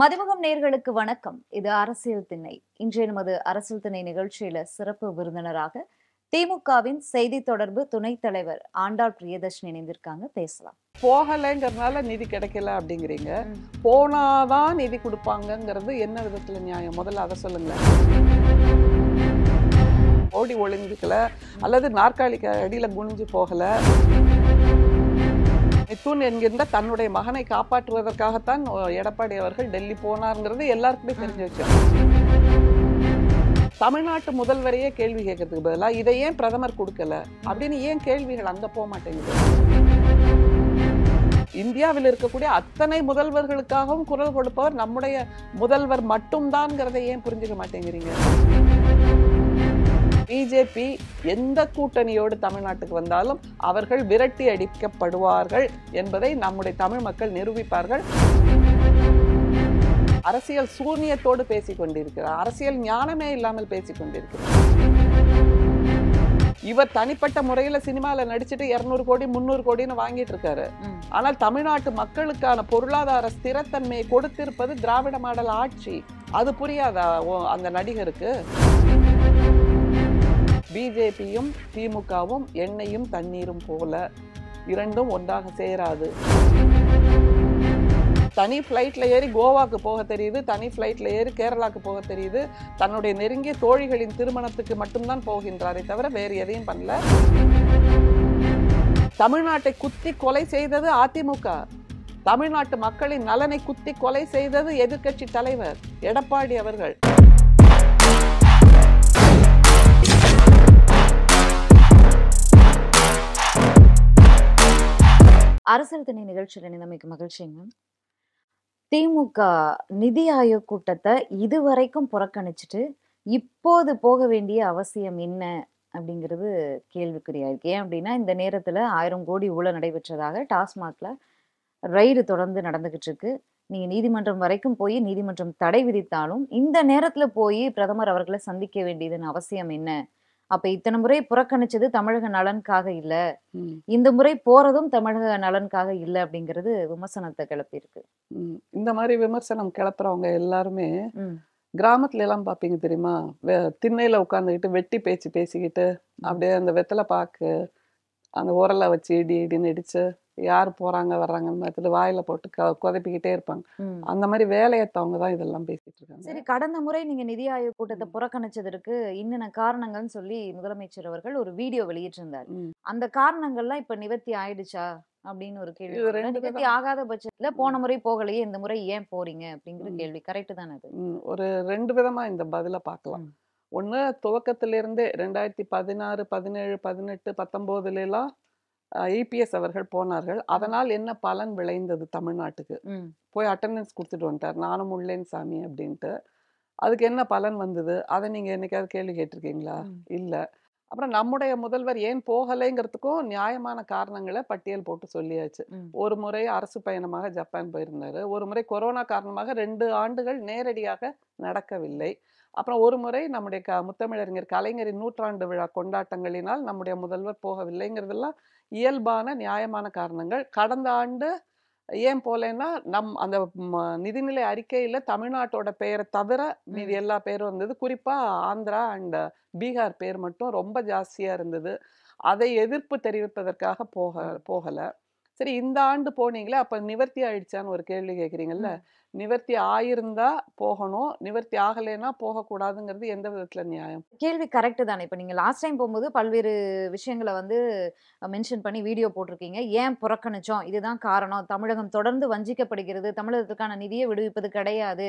மதிமுகம் நேயர்களுக்கு வணக்கம். இது அரசியல் திண்ணை. இன்றைய நமது அரசியல் திண்ணை நிகழ்ச்சியில சிறப்பு விருந்தினராக திமுகவின் செய்தி தொடர்பு துணைத் தலைவர் ஆண்டாள் பிரியதர்ஷினி இணைந்திருக்காங்க. பேசலாம். போகலைங்கிறதுனால நிதி கிடைக்கல அப்படிங்கிறீங்க. போனாதான் நிதி கொடுப்பாங்கங்கிறது என்ன விதத்துல நியாயம்? முதல்ல அதை சொல்லுங்களேன். ஓடி ஒளிஞ்சுக்கல அல்லது நாற்காலிக்கு அடியில குனிஞ்சு போகல. மிதுன் என்கின்ற தன்னுடைய மகனை காப்பாற்றுவதற்காகத்தான் எடப்பாடி அவர்கள் டெல்லி போனார்ங்கிறது எல்லாருக்குமே தெரிஞ்ச விஷயம். தமிழ்நாட்டு முதல்வரையே கேள்வி கேட்கறதுக்கு பதிலா இதை ஏன் பிரதமர் கொடுக்கல அப்படின்னு ஏன் கேள்விகள் அங்க போக மாட்டேங்குது? இந்தியாவில் இருக்கக்கூடிய அத்தனை முதல்வர்களுக்காகவும் குரல் கொடுப்பவர் நம்முடைய முதல்வர் மட்டும்தான்ங்கிறதை ஏன் புரிஞ்சுக்க மாட்டேங்கிறீங்க? பிஜேபி எந்த கூட்டணியோடு தமிழ்நாட்டுக்கு வந்தாலும் அவர்கள் விரட்டி அடிக்கப்படுவார்கள் என்பதை நம்முடைய தமிழ் மக்கள் நிரூபிப்பார்கள். அரசியல் சூனியத்தோடு பேசிக் கொண்டிருக்கிறார். அரசியல் ஞானமே இல்லாமல் பேசிக் கொண்டிருக்கிறார். இவர் தனிப்பட்ட முறையில சினிமால நடிச்சுட்டு 200 கோடி 300 கோடின்னு வாங்கிட்டு இருக்காரு. ஆனால் தமிழ்நாட்டு மக்களுக்கான பொருளாதார ஸ்திரத்தன்மையை கொடுத்திருப்பது திராவிட மாடல் ஆட்சி. அது புரியாதா அந்த நடிகருக்கு? பிஜேபியும் திமுகவும் எண்ணெயும் தண்ணீரும் போல இரண்டும் ஒன்றாக சேராது. தனி பிளைட்ல ஏறி கோவாக்கு போக தெரியுது, தனி பிளைட்ல ஏறி கேரளாக்கு போக தெரியுது. தன்னுடைய நெருங்கிய தோழிகளின் திருமணத்துக்கு மட்டும்தான் போகின்றாரே தவிர வேறு எதையும் பண்ணல. தமிழ்நாட்டை குத்தி கொலை செய்தது அதிமுக. தமிழ்நாட்டு மக்களின் நலனை குத்தி கொலை செய்தது எதிர்க்கட்சி தலைவர் எடப்பாடி அவர்கள். அரசியல் திண்ணை நிகழ்ச்சியில் இணைந்தமைக்கு மகிழ்ச்சிங்க. திமுக நிதி ஆயோக் கூட்டத்தை இதுவரைக்கும் புறக்கணிச்சுட்டு இப்போது போக வேண்டிய அவசியம் என்ன அப்படிங்கிறது கேள்விக்குறியா இருக்கு. ஏன் அப்படின்னா இந்த நேரத்துல 1000 கோடி ஊழல் நடைபெற்றதாக டாஸ்மாக்ல ரைடு தொடர்ந்து நடந்துகிட்டு இருக்கு. நீங்க நீதிமன்றம் வரைக்கும் போய் நீதிமன்றம் தடை விதித்தாலும் இந்த நேரத்துல போய் பிரதமர் அவர்களை சந்திக்க வேண்டியதுன்னு அவசியம் என்ன? அப்ப இத்தனை முறை புறக்கணிச்சது தமிழக நலனுக்காக இல்ல, இந்த முறை போறதும் தமிழக நலனுக்காக இல்ல அப்படிங்கிறது விமர்சனத்தை கிளப்பி இருக்கு. இந்த மாதிரி விமர்சனம் கிளப்புறவங்க எல்லாருமே கிராமத்துல எல்லாம் பாப்பீங்க தெரியுமா? திண்ணையில உட்காந்துக்கிட்டு வெட்டி பேச்சு பேசிக்கிட்டு அப்படியே அந்த வெத்தலை பாக்கு அந்த உரலை வச்சு இடி இடின்னு இடிச்சு யார் போறாங்க வர்றாங்கன்னு பார்த்துட்டு வாயில போட்டு குதப்பிக்கிட்டே இருப்பாங்க. அந்த மாதிரி வேலையத்தவங்க தான் இதெல்லாம் பேசிட்டு இருக்காங்க. சரி, கடந்த முறை நீங்க நிதி ஆயோக் கூட்டத்தை புறக்கணிச்சதற்கு இன்னென்ன காரணங்கள்னு சொல்லி முதலமைச்சர் அவர்கள் ஒரு வீடியோ வெளியிட்டிருந்தார். அந்த காரணங்கள்லாம் இப்ப நிவர்த்தி ஆயிடுச்சா அப்படின்னு ஒரு கேள்வி. நிவர்த்தி ஆகாத பட்சத்துல போன முறை போகலையே, இந்த முறை ஏன் போறீங்க அப்படிங்கிற கேள்வி. கரெக்ட் தானே அது? ஒரு 2 விதமா இந்த பதில பார்க்கலாம். ஒண்ணு, துவக்கத்திலிருந்தே 2016 17 18 19 எல்லாம் இபிஎஸ் அவர்கள் போனார்கள். அதனால் என்ன பலன் விளைந்தது தமிழ்நாட்டுக்கு? போய் அட்டெண்டன்ஸ் கொடுத்துட்டு வந்துட்டார், நானும் உள்ளேன் சாமி அப்படின்ட்டு. அதுக்கு என்ன பலன் வந்தது? அதை நீங்க என்னைக்காவது கேள்வி கேட்டிருக்கீங்களா? இல்ல. அப்புறம் நம்முடைய முதல்வர் ஏன் போகலைங்கிறதுக்கும் நியாயமான காரணங்களை பட்டியல் போட்டு சொல்லியாச்சு. ஒரு முறை அரசு பயணமாக ஜப்பான் போயிருந்தாரு. ஒரு முறை கொரோனா காரணமாக 2 ஆண்டுகள் நேரடியாக நடக்கவில்லை. அப்புறம் ஒரு முறை நம்முடைய முத்தமிழறிஞர் கலைஞரின் 100ஆண்டு விழா கொண்டாட்டங்களினால் நம்முடைய முதல்வர் போகவில்லைங்கிறதெல்லாம் இயல்பான நியாயமான காரணங்கள். கடந்த ஆண்டு ஏன் போலேன்னா அந்த நிதிநிலை அறிக்கையில தமிழ்நாட்டோட பெயரை தவிர மீதி எல்லா பேரும் இருந்தது. குறிப்பா ஆந்திரா அண்ட் பீகார் பேர் மட்டும் ரொம்ப ஜாஸ்தியா இருந்தது. அதை எதிர்ப்பு தெரிவிப்பதற்காக போகல. சரி, இந்த ஆண்டு போனீங்களே, அப்ப நிவர்த்தி ஆயிடுச்சான்னு ஒரு கேள்வி கேட்குறீங்கல்ல. நிவர்த்தி ஆயிருந்தா போகணும், நிவர்த்தி ஆகலைன்னா போகக்கூடாதுங்கிறது எந்த விதத்துல நியாயம்? கேள்வி கரெக்ட் தானே. இப்ப நீங்க லாஸ்ட் டைம் போகும்போது பல்வேறு விஷயங்களை மென்ஷன் பண்ணி வீடியோ போட்டிருக்கீங்க. ஏன் புறக்கணிச்சோம், இதுதான் காரணம், தமிழகம் தொடர்ந்து வஞ்சிக்கப்படுகிறது, தமிழகத்துக்கான நிதியை விடுவிப்பது கிடையாது,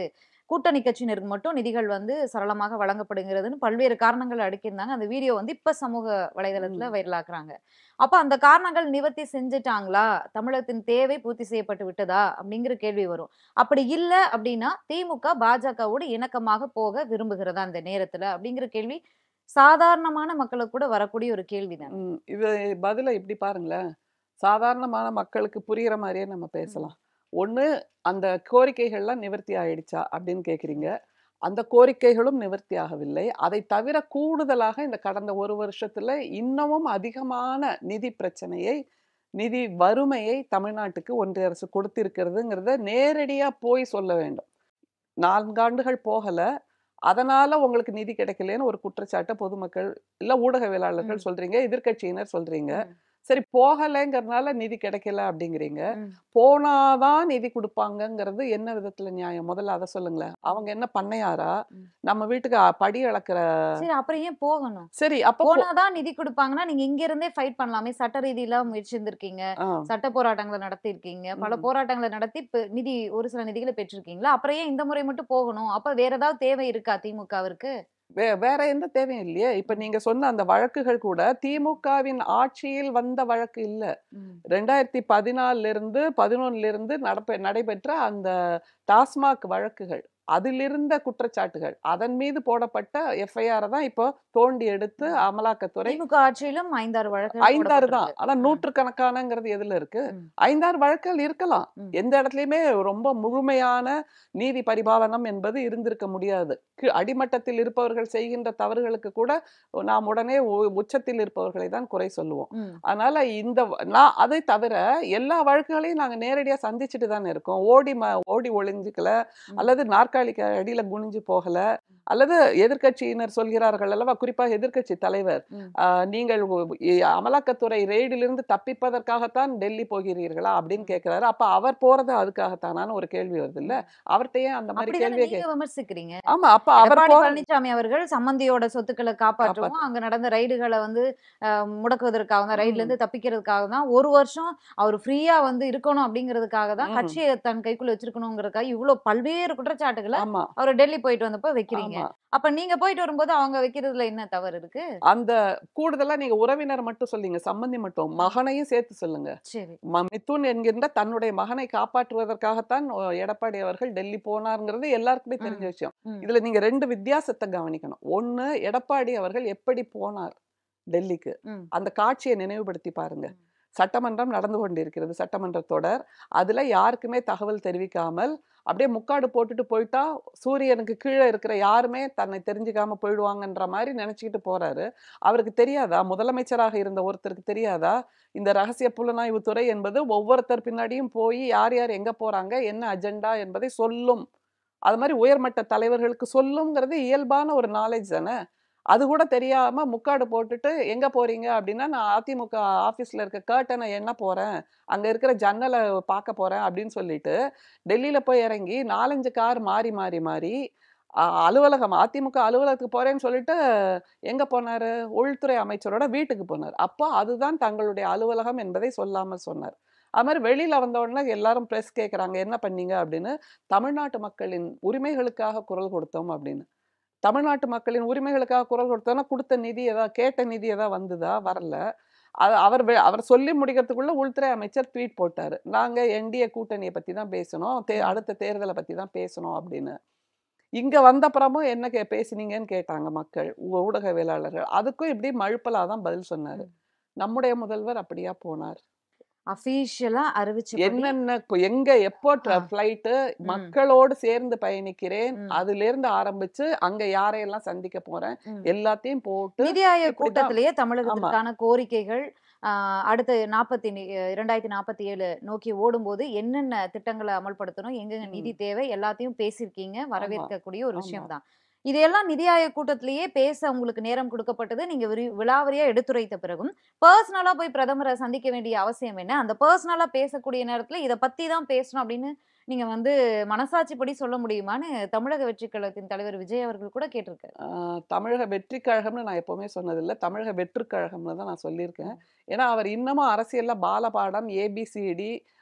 கூட்டணி கட்சியினருக்கு மட்டும் நிதிகள் சரளமாக வழங்கப்படுகிறதுன்னு பல்வேறு காரணங்கள் அடுக்கியிருந்தாங்க. அந்த வீடியோ இப்ப சமூக வலைதளத்துல வைரல் ஆக்குறாங்க. அப்ப அந்த காரணங்கள் நிவர்த்தி செஞ்சுட்டாங்களா, தமிழகத்தின் தேவை பூர்த்தி செய்யப்பட்டு விட்டதா அப்படிங்கிற கேள்வி வரும். அப்படி இல்ல அப்படின்னா திமுக பாஜகவோடு இணக்கமாக போக விரும்புகிறதா இந்த நேரத்துல அப்படிங்கிற கேள்வி சாதாரணமான மக்களுக்கு கூட வரக்கூடிய ஒரு கேள்விதான். இது பதில இப்படி பாருங்களேன். சாதாரணமான மக்களுக்கு புரியுற மாதிரியே நம்ம பேசலாம். ஒண்ணு, அந்த கோரிக்கைகள்லாம் நிவர்த்தி ஆயிடுச்சா அப்படின்னு கேக்குறீங்க. அந்த கோரிக்கைகளும் நிவர்த்தி ஆகவில்லை. அதை தவிர கூடுதலாக இந்த கடந்த 1 வருஷத்துல இன்னமும் அதிகமான நிதி பிரச்சனையை, நிதி வறுமையை தமிழ்நாட்டுக்கு ஒன்றிய அரசு கொடுத்திருக்கிறதுங்கிறத நேரடியா போய் சொல்ல வேண்டும். 4 ஆண்டுகள் போகல. அதனால உங்களுக்கு நிதி கிடைக்கலன்னு ஒரு குற்றச்சாட்ட பொதுமக்கள் இல்ல ஊடகவியலாளர்கள் ம். சொல்றீங்க. எதிர்க்கட்சியினர் சொல்றீங்க. ம். சரி போகலைங்கிறனால நிதி கிடைக்கல அப்படிங்கிறீங்க. ம். போனா தான் நிதி குடுப்பாங்கங்கிறது என்ன விதத்துல நியாயம்? முதல்ல அத சொல்லுங்களேன். அவங்க என்ன பண்ணையாரா? ம். நம்ம வீட்டுக்கு படி அளக்குற சரி, அப்புறம் ஏன் போகணும்? சரி அப்ப போனா தான் நிதி குடுப்பாங்கன்னா, நீங்க இங்க இருந்தே ஃபைட் பண்ணலாமே! சட்ட ரீதியில முயற்சி இருந்திருக்கீங்க. ஆ. சட்ட போராட்டங்கள நடத்தியிருக்கீங்க. பல ம். போராட்டங்கள நடத்தி நிதி ஒரு சில நிதிகள பெற்றிருக்கீங்களா? அப்புறம் ஏன் இந்த முறை மட்டும் போகணும்? அப்ப வேற ஏதாவது தேவை இருக்கா திமுகவிற்கு? வேற எந்த தேவையும் இல்லையே! இப்ப ம். நீங்க சொன்ன அந்த வழக்குகள் கூட ம். திமுகவின் ஆட்சியில் வந்த வழக்கு இல்ல. ம். 2014லிருந்து 11லிருந்து நடைபெற்ற அந்த டாஸ்மாக் வழக்குகள். அதிலிருந்த குற்றச்சாட்டுகள். அதன் மீது போடப்பட்ட எஃப்ஐஆர தான் இப்போ தோண்டி எடுத்து ம். அமலாக்கத்துறை திமுக ஆட்சியிலும் 5, 6 வழக்குகள் 5, 6 தான். போடப்பட்டிருக்கு. ஆனா ம். நூற்றுக்கணக்கானங்கிறது எதுல இருக்கு? ம். 5, 6 வழக்குகள் இருக்கலாம். ம். எந்த இடத்துலயுமே ரொம்ப முழுமையான நீதி பரிபாலனம் என்பது இருந்திருக்க முடியாது. அடிமட்டத்தில் இருப்பவர்கள் செய்கின்ற தவறுகளுக்கு கூட நாம் உடனே உச்சத்தில் இருப்பவர்களை தான் குறை சொல்லுவோம். ம். அதனால நான் அதை தவிர எல்லா வழக்குகளையும் நாங்க நேரடியா சந்திச்சுட்டு தானே இருக்கோம். ஓடி ஒளிஞ்சுக்கல, ம். அல்லது நாற்காலிக்கு அடியில குனிஞ்சு போகல, அல்லது எதிர்க்கட்சியினர் சொல்கிறார்கள் அல்லவா, குறிப்பாக எதிர்க்கட்சி தலைவர், ம். நீங்கள் அமலாக்கத்துறை ரெய்டிலிருந்து தப்பிப்பதற்காகத்தான் டெல்லி போகிறீர்களா அப்படின்னு ம். கேட்கிறாரு. அப்ப அவர் போறது அதுக்காகத்தானான்னு ஒரு கேள்வி வருது இல்ல. ம். அவர்ட்ட ஏன் அந்த மாதிரி அப்படிதானே கேள்வியே நீங்க விமர்சிக்கிறீங்க. ஆமா. அப்ப அவர் எடப்பாடி போறது பழனிசாமி அவர்கள் சம்மந்தியோட சொத்துக்கள காப்பாற்றவும், காப்பாத்து அங்க நடந்த ரைடுகள வந்து முடக்குவதற்காக தான், ம், ரைட்லருந்து தப்பிக்கிறதுக்காக தான், 1 வருஷம் அவரு ஃப்ரீயா வந்து இருக்கணும் அப்படிங்கிறதுக்காக தான், ம். கட்சிய தன் கைக்குள்ள வச்சிருக்கணுங்கிறதுக்காக, இவ்ளோ பல்வேறு குற்றச்சாட்டுகள ஆமா, அவரு டெல்லி போயிட்டு வந்தப்ப வைக்கிறீங்க. ஆமா. அப்ப நீங்க போயிட்டு வரும்போது அவங்க வைக்கிறதுல என்ன தவறு இருக்கு? அந்த கூடுதலா நீங்க உறவினர் மட்டும் சொல்லீங்க. சம்பந்தி மட்டும். ம். மகனையும் சேர்த்து சொல்லுங்க. சரி. மிதுன் என்கின்ற தன்னுடைய மகனை காப்பாற்றுவதற்காகத்தான் எடப்பாடி அவர்கள் டெல்லி போனார்ங்கிறது எல்லாருக்குமே தெரிஞ்ச ம். விஷயம். ம். இதுல நீங்க 2 வித்தியாசத்த கவனிக்கணும். ஒண்ணு, எடப்பாடி அவர்கள் எப்படி போனார் டெல்லிக்கு? ம். அந்த காட்சிய நினைவுபடுத்தி பாருங்க. ம். சட்டமன்றம் நடந்து கொண்டிருக்கிறது. சட்டமன்ற தொடர். அதுல யாருக்குமே தகவல் தெரிவிக்காமல், அப்படியே முக்காடு போட்டுட்டு போயிட்டா, சூரியனுக்கு கீழ இருக்கிற யாருமே தன்னை தெரிஞ்சுக்காம போயிடுவாங்கன்ற மாரி நெனச்சுக்கிட்டு போறாரு. அவருக்கு தெரியாதா? முதலமைச்சராக இருந்த ஒருத்தருக்கு தெரியாதா? இந்த ரகசிய புலனாய்வு துறை என்பது ஒவ்வொருத்தர் பின்னாடியும் போய் யார் யார் எங்க போறாங்க, என்ன அஜெண்டா என்பதை சொல்லும். அது மாரி உயர்மட்ட தலைவர்களுக்கு சொல்லும்ங்கிறது இயல்பான ஒரு நாலேட்ஜ் தானே! அது கூட தெரியாம முக்காடு போட்டுட்டு, "எங்க போறீங்க?" அப்படின்னா, "நான் அதிமுக ஆஃபீஸ்ல இருக்க கர்ட்டன எண்ண போறேன். அங்க இருக்கிற ஜன்னல பாக்க போறேன்." அப்படின்னு சொல்லிட்டு, டெல்லியில போய் இறங்கி 4, 5 கார் மாறி, மாறி, மாறி அலுவலகம் அதிமுக அலுவலகத்துக்கு போறேன்னு சொல்லிட்டு, எங்க போனாரு? உள்துறை அமைச்சரோட வீட்டுக்கு போனாரு. அப்போ அதுதான் தங்களுடைய அலுவலகம் என்பதை சொல்லாமல் சொன்னார். அது மாரி வெளியில வந்த உடனே எல்லாரும் பிரஸ் கேட்கறாங்க, "என்ன பண்ணீங்க?" அப்படின்னு. "தமிழ்நாட்டு மக்களின் உரிமைகளுக்காக குரல் கொடுத்தோம்." அப்படின்னு. தமிழ்நாட்டு மக்களின் உரிமைகளுக்காக குரல் கொடுத்தோம்னா, குடுத்த நிதி கேட்ட நிதி வந்ததா? வரல. அவர் சொல்லி முடிக்கிறதுக்குள்ள உள்துறை அமைச்சர் ட்வீட் போட்டாரு. "நாங்க என்டிஏ கூட்டணிய பத்தி தான் பேசுனோம். ம். அடுத்த தேர்தல பத்தி தான் பேசுனோம்." அப்படின்னு. இங்க வந்தப்புறமும் என்ன பேசுனீங்கன்னு கேட்டாங்க மக்கள், ஊடகவியலாளர்கள். அதுக்கும் இப்படி மழுப்பலா தான் பதில் சொன்னாரு. ம். நம்முடைய முதல்வர் அப்படியா போனார்? அஃபிஷியலா அறிவிச்சபடி என்னென்ன எங்க எப்போ ஆ. ஃப்ளைட்டு ம். மக்களோடு சேர்ந்து பயணிக்கிறேன். ம். அதிலிருந்து ஆரம்பிச்சு, அங்க யாரையெல்லாம் சந்திக்க போறேன். ம். எல்லாத்தையும் போட்டு நிதி ஆயோக் இப்படிதான் கூட்டத்திலேயே ஆமா, தமிழகத்திற்கான கோரிக்கைகள், அ அடுத்து 2047 நோக்கி ஓடும்போது என்னென்ன திட்டங்கள அமல்படுத்தணும், எங்கெங்க நிதி ம். தேவை எல்லாத்தையும் பேசியிருக்கீங்க. ஆமா, வரவேற்கக்கூடிய ஒரு ஆமா. விஷயம் தான். இதையெல்லாம் நிதி ஆயோக் கூட்டத்திலேயே பேச உங்களுக்கு நேரம் கொடுக்கப்பட்டது. நீங்க விலாவரியா எடுத்துரைத்த பிறகும், பெர்சனலா போய் பிரதமர சந்திக்க வேண்டிய அவசியம் என்ன? அந்த பெர்சனலா பேசக்கூடிய நேரத்தில இத பத்தி தான் பேசணும் அப்படின்னு நீங்க வந்து மனசாட்சிப்படி சொல்ல முடியுமான்னு தமிழக வெற்றிக் கழகத்தின் தலைவர் விஜய் அவர்கள் கூட கேட்டிருக்காரு. ஆ தமிழக வெற்றி கழகம்னு நான் எப்பவுமே சொன்னதில்ல. தமிழக வெற்றுக் கழகம்னு தான் நான் சொல்லியிருக்கேன். ம். ஏன்னா, அவர் இன்னமும் அரசியல்ல பாலபாடம், ஏபிசிடி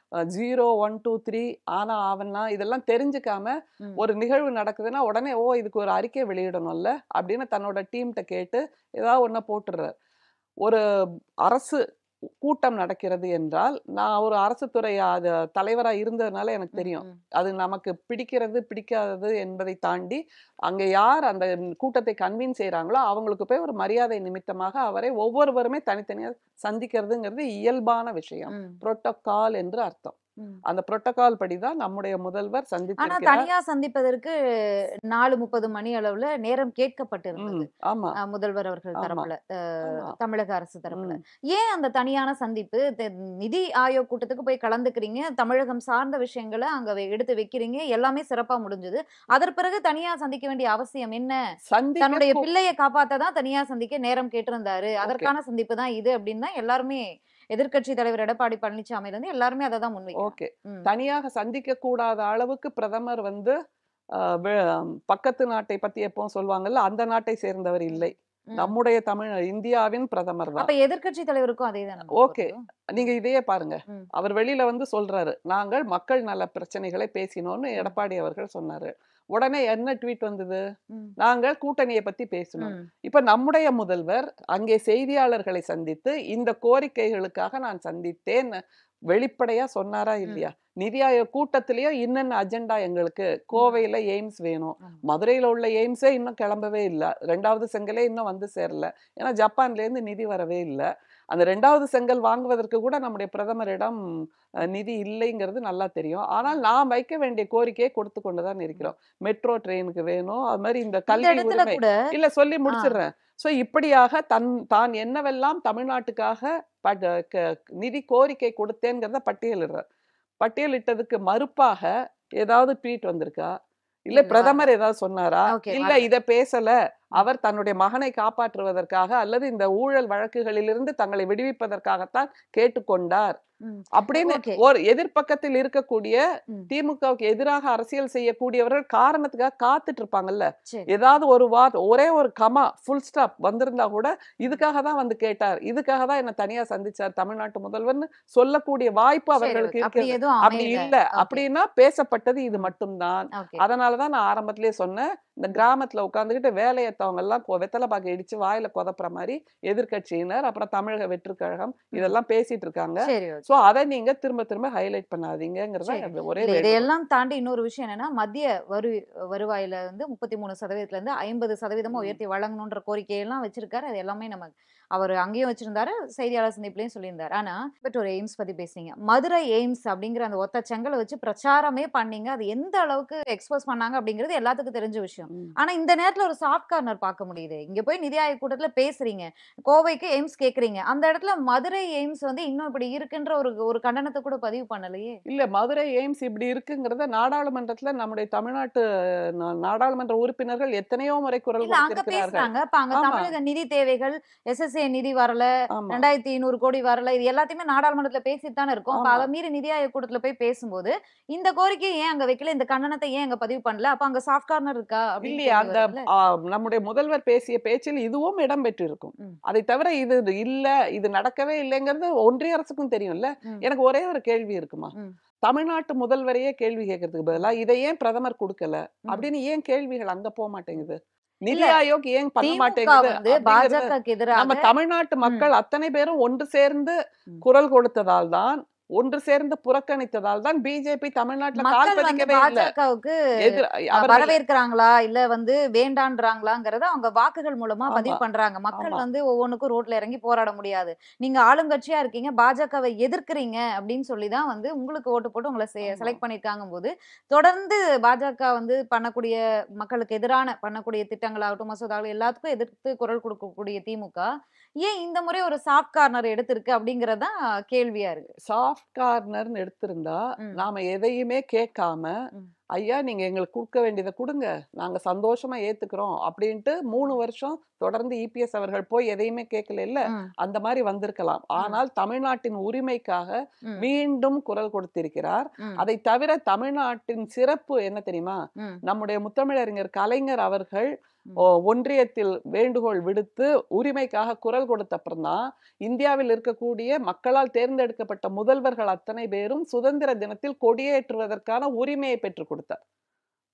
0, 1, 2, 3 ஆனா, ஆவன்னா இதெல்லாம் தெரிஞ்சுக்காம ம். ஒரு நிகழ்வு நடக்குதுன்னா, உடனே "ஓ! இதுக்கு ஒரு அறிக்கை வெளியிடணும்ல" அப்படின்னு தன்னோட டீம்ட்ட கேட்டு ஏதாவது ஒண்ண போட்டுர்றாரு. ஒரு அரசு கூட்டம் நடக்கிறது என்றால், நான் ஒரு அரசு துறை தலைவரா இருந்ததுனால எனக்கு ம். தெரியும். ம். அது நமக்கு பிடிக்கிறது, பிடிக்காதது என்பதை தாண்டி, அங்க யார் அந்த கூட்டத்தை கன்வீன் செய்றாங்களோ, அவங்களுக்கு போய் ஒரு மரியாதை நிமித்தமாக அவரை ஒவ்வொருவருமே தனித்தனியா சந்திக்கிறதுங்கிறது இயல்பான விஷயம். ம். புரோட்டோகால் என்று அர்த்தம். ம். அந்த புரோட்டோகால் படிதான் நம்முடைய முதல்வர் ஆனா சந்தித்திருக்கிறார். தனியா சந்திப்பதற்கு 4:30 மணி அளவுல நேரம் கேட்கப்பட்டிருந்தது. ஆமா, முதல்வர் அவர்கள் ஆமா, தரப்புல, ஆமா. தமிழக அரசு தரப்புல. ம். ஏன் அந்த தனியான சந்திப்பு? நிதி ஆயோக் கூட்டத்துக்கு போய் கலந்துக்கிறீங்க. தமிழகம் சார்ந்த விஷயங்கள அங்க எடுத்து வைக்கிறீங்க. எல்லாமே சிறப்பா முடிஞ்சது. அதற்கு பிறகு தனியா சந்திக்க வேண்டிய அவசியம் என்ன? சந்திக்க தன்னுடைய பிள்ளைய காப்பாத்த தான் தனியா சந்திக்க நேரம் கேட்டிருந்தாரு. ஓகே, அதற்கான சந்திப்பு தான் இது அப்படின்னு தான் எல்லாருமே எதிர்க்கட்சி தலைவர் எடப்பாடி பழனிசாமியிலிருந்து எல்லாருமே அத தான் முன்வைக்கிறாங்க. ஓகே. ம். தனியாக சந்திக்க கூடாத அளவுக்கு பிரதமர் வந்து அ வெ பக்கத்து நாட்டை பத்தி எப்பவும் சொல்லுவாங்கல்ல, அந்த நாட்டை சேர்ந்தவர் இல்லை. ம். ம். நம்முடைய இந்தியாவின் பிரதமர் தான். அப்ப எதிர்க்கட்சி தலைவருக்கும் அதே தானே ஓகே. பொருந்தும்? நீங்க ம். இதையே பாருங்க. ம். அவர் வெளியில வந்து சொல்றாரு. நாங்கள் மக்கள் நல பிரச்சனைகளை பேசினோம்னு ம். எடப்பாடி அவர்கள் சொன்னாரு. உடனே என்ன ட்வீட் வந்தது? ம். நாங்கள் கூட்டணிய பத்தி பேசினோம். ம். இப்ப நம்முடைய முதல்வர் அங்கே செய்தியாளர்களை சந்தித்து, இந்த கோரிக்கைகளுக்காக நான் சந்தித்தேன் வெளிப்படையா சொன்னாரா ம். இல்லையா? நிதி ஆயோக் கூட்டத்திலயும் இன்னென்ன அஜெண்டா எங்களுக்கு. ம். கோவையில எய்ம்ஸ் வேணும். ஆமா. மதுரையில உள்ள எய்ம்ஸே இன்னும் கிளம்பவே இல்ல. 2வது செங்கலே இன்னும் வந்து சேரல. ஏன்னா ஜப்பான்லேருந்து நிதி வரவே இல்ல. அந்த 2வது செங்கல் வாங்குவதற்கு கூட நம்முடைய பிரதமரிடம் நிதி இல்லைங்கிறது நல்லா தெரியும். ஆனால் ம். நாம் வைக்க வேண்டிய கோரிக்கையை கொடுத்து கொண்டு தான் ம். இருக்கிறோம். மெட்ரோ ட்ரெயினுக்கு வேணும். அது மாரி இந்த இந்த கல்வி இடத்துல உரிமை கூட இல்ல சொல்லி ஆ. முடிச்சிடுறேன். ஸோ இப்படியாக தான் என்னவெல்லாம் தமிழ்நாட்டுக்காக பட் க நிதி கோரிக்கை கொடுத்தேங்கிறத பட்டியலிடுறார். பட்டியலிட்டதுக்கு மறுப்பாக ஏதாவது ட்வீட் வந்திருக்கா? இல்ல இல்ல வரல. பிரதமர் ஏதாவது சொன்னாரா? ஓகே இல்ல வரல. இத பேசல. ம். அவர் தன்னுடைய மகனை காப்பாற்றுவதற்காக அல்லது இந்த ஊழல் வழக்குகளிலிருந்து தங்களை விடுவிப்பதற்காகத்தான் கேட்டுக்கொண்டார். ம். அப்படின்னு ஓகே. ஒரு எதிர்ப்பக்கத்தில் இருக்கக்கூடிய ம். திமுகவுக்கு எதிராக அரசியல் செய்யக்கூடியவர்கள் காரணத்துக்காக காத்துட்டு இருப்பாங்கல்ல. சரி. ஏதாவது ஒரு ஒரே ஒரு கமா, ஃபுல் ஸ்டாப் வந்திருந்தா கூட ம். இதுக்காக தான் வந்து கேட்டார். இதுக்காக தான் என்ன தனியா சந்திச்சார் தமிழ்நாட்டு முதல்வர்ன்னு சொல்லக்கூடிய வாய்ப்பு சரி. அவர்களுக்கு ஓகே. அப்படி இருக்கிறது. எதுவும் அப்படி அமையல. இல்ல. ஓகே. அப்படின்னா பேசப்பட்டது இது ம். மட்டும் தான். ஓகே. அதனால தான் நான் ஆரம்பத்திலேயே சொன்னேன். இந்த ம். கிராமத்துல உட்கார்ந்துகிட்டு வேலையத்தவங்க எல்லாம் வெத்தல பாக்கு இடிச்சு வாயில கொதப்புற மாரி எதிர்க்கட்சியினர், அப்புறம் தமிழக வெற்றிக் கழகம் ம். இதெல்லாம் பேசிட்டு இருக்காங்க. சரி. So okay. அத நீங்க திரும்ப திரும்ப ஹைலைட் பண்ணாதீங்கங்கிறத சரி. ஒரே இல்ல வேண்டுகோள். இதையெல்லாம் தாண்டி இன்னொரு விஷயம் என்னன்னா, மத்திய வருவாயில வந்து 33% 50% ம். உயர்த்தி வழங்கணுன்ற கோரிக்கையெல்லாம் வச்சிருக்காரு. அது எல்லாமே நம்ம அவரு அங்கேயும் வச்சிருந்தாரு. செய்தியாளர் சந்திப்புலயும் சொல்லியிருந்தாரு. ஆனா, இப்ப ஒரு எய்ம்ஸ் பத்தி பேசுனீங்க. மதுரை எய்ம்ஸ் அப்படிங்கிற அந்த ஒத்த செங்கல வச்சு பிரச்சாரமே பண்ணீங்க. அது எந்த அளவுக்கு எக்ஸ்போஸ் பண்ணாங்க அப்படிங்கிறது எல்லாத்துக்கும் தெரிஞ்ச விஷயம். ம். ஆனா, இந்த நேரத்துல ஒரு சாஃப்ட் கார்னர் பார்க்க முடியுதே. இங்க போய் நிதி ஆயோக் கூட்டத்துல பேசுறீங்க. கோவைக்கு எய்ம்ஸ் கேட்கிறீங்க. அந்த இடத்துல மதுரை எய்ம்ஸ் வந்து இன்னும் இப்படி இருக்குன்ற ஒரு ஒரு கண்டனத்த கூட பதிவு பண்ணலையே! இல்ல மதுரை எய்ம்ஸ் இப்படி இருக்குங்கிறத நாடாளுமன்றத்துல நம்முடைய தமிழ்நாட்டு நாடாளுமன்ற உறுப்பினர்கள் எத்தனையோ முறை குரல் இல்ல அங்க கொடுத்திருக்கிறார்கள். பேசுறாங்க. இப்ப அங்க ஆமா, தமிழக நிதி தேவைகள், எஸ்எஸ்ஏ நிதி வரல, ஆமா, 2,200 கோடி வரல. இது எல்லாத்தையுமே நாடாளுமன்றத்துல பேசிட்டு தானே இருக்கோம். அப்ப ஆமா. அத மீறி நிதி ஆயோக் கூட்டத்துல போய் பேசும்போது, இந்த கோரிக்கைய ஏன் அங்க வைக்கல? இந்த கண்டனத்த ஏன் அங்க பதிவு பண்ணல? அப்ப அங்க சாஃப்ட் கார்னர் இருக்கா? அப்படின்னு இல்லையே கேள்வி அந்த வருதுல்ல. நம்முடைய முதல்வர் பேசிய பேச்சில் இதுவும் இடம் பெற்றிருக்கும். ம். அதை தவிர இது இது இல்ல, இது நடக்கவே இல்லைங்கிறது ஒன்றிய அரசுக்கும் தெரியும்ல. ம். எனக்கு ஒரே ஒரு கேள்வி இருக்குமா? ம். தமிழ்நாட்டு முதல்வரையே கேள்வி கேட்கறதுக்கு பதிலா, ம். இதை ஏன் பிரதமர் குடுக்கல? ம். அப்படின்னு ஏன் கேள்விகள் அங்க மாட்டேங்குது? இல்ல நிதி ஆயோக் ஏன் பண்ண திமுக மாட்டேங்குது? வந்து அப்படிங்கிறது பாஜகக்கு எதிராக நம்ம தமிழ்நாட்டு ம். மக்கள் அத்தனை பேரும் ஒன்று சேர்ந்து ம். குரல் கொடுத்ததால் தான், ஒன்று சேர்ந்து புறக்கணித்ததால் தான் பிஜேபி தமிழ்நாட்டுல கால் மக்கள் வந்து பதிக்கவே இல்ல. பாஜகவுக்கு எதிர் அவர்கள் வரவேற்கிறாங்களா? இல்ல வந்து வேண்டான்றாங்களாங்கிறத அவங்க வாக்குகள் மூலமா ஆமா, பதிவு பண்றாங்க. மக்கள் ஆமா. வந்து ஒவ்வொன்னுக்கும் ரோட்ல இறங்கி போராட முடியாது. நீங்க ஆளுங்கட்சியா இருக்கீங்க, பாஜகவை எதிர்க்கிறீங்க அப்படின்னு சொல்லி தான் வந்து உங்களுக்கு ஓட்டு போட்டு உங்கள ஆமா. செலக்ட் பண்ணியிருக்காங்கும்போது, தொடர்ந்து பாஜக வந்து பண்ணக்கூடிய மக்களுக்கு எதிரான பண்ணக்கூடிய திட்டங்களாகட்டும், மசோதாக்கள் எல்லாத்துக்கும் எதிர்த்து குரல் கொடுக்கக்கூடிய திமுக, ஏன் இந்த முறை ஒரு சாஃப்ட் கார்னர் எடுத்திருக்கு அப்படிங்கிறது தான் கேள்வியா இருக்கு. சாஃப்ட் கார்னர்ன்னு எடுத்திருந்தா, ம். நாம எதையுமே கேட்காம, ம். "ஐயா நீங்க எங்களுக்கு குடுக்க வேண்டியத குடுங்க. நாங்க சந்தோஷமா ஏத்துக்கிறோம்." அப்படின்ட்டு 3 ம். வருஷம் தொடர்ந்து இபிஎஸ் அவர்கள் போய் எதையுமே கேட்கலைல்ல. ம். அந்த மாரி வந்திருக்கலாம். ம். ஆனால் தமிழ்நாட்டின் உரிமைக்காக ம். மீண்டும் குரல் கொடுத்திருக்கிறார். ம். அதை தவிர தமிழ்நாட்டின் சிறப்பு என்ன தெரியுமா? ம். நம்முடைய முத்தமிழறிஞர் கலைஞர் அவர்கள் ம். ஒன்றியத்தில் வேண்டுகோள் விடுத்து உரிமைக்காக குரல் கொடுத்த அப்புறம் தான் இந்தியாவில் இருக்கக்கூடிய மக்களால் தேர்ந்தெடுக்கப்பட்ட முதல்வர்கள் அத்தனை பேரும் சுதந்திர தினத்தில் கொடியேற்றுவதற்கான உரிமையை பெற்றுக் கொடுத்தார்.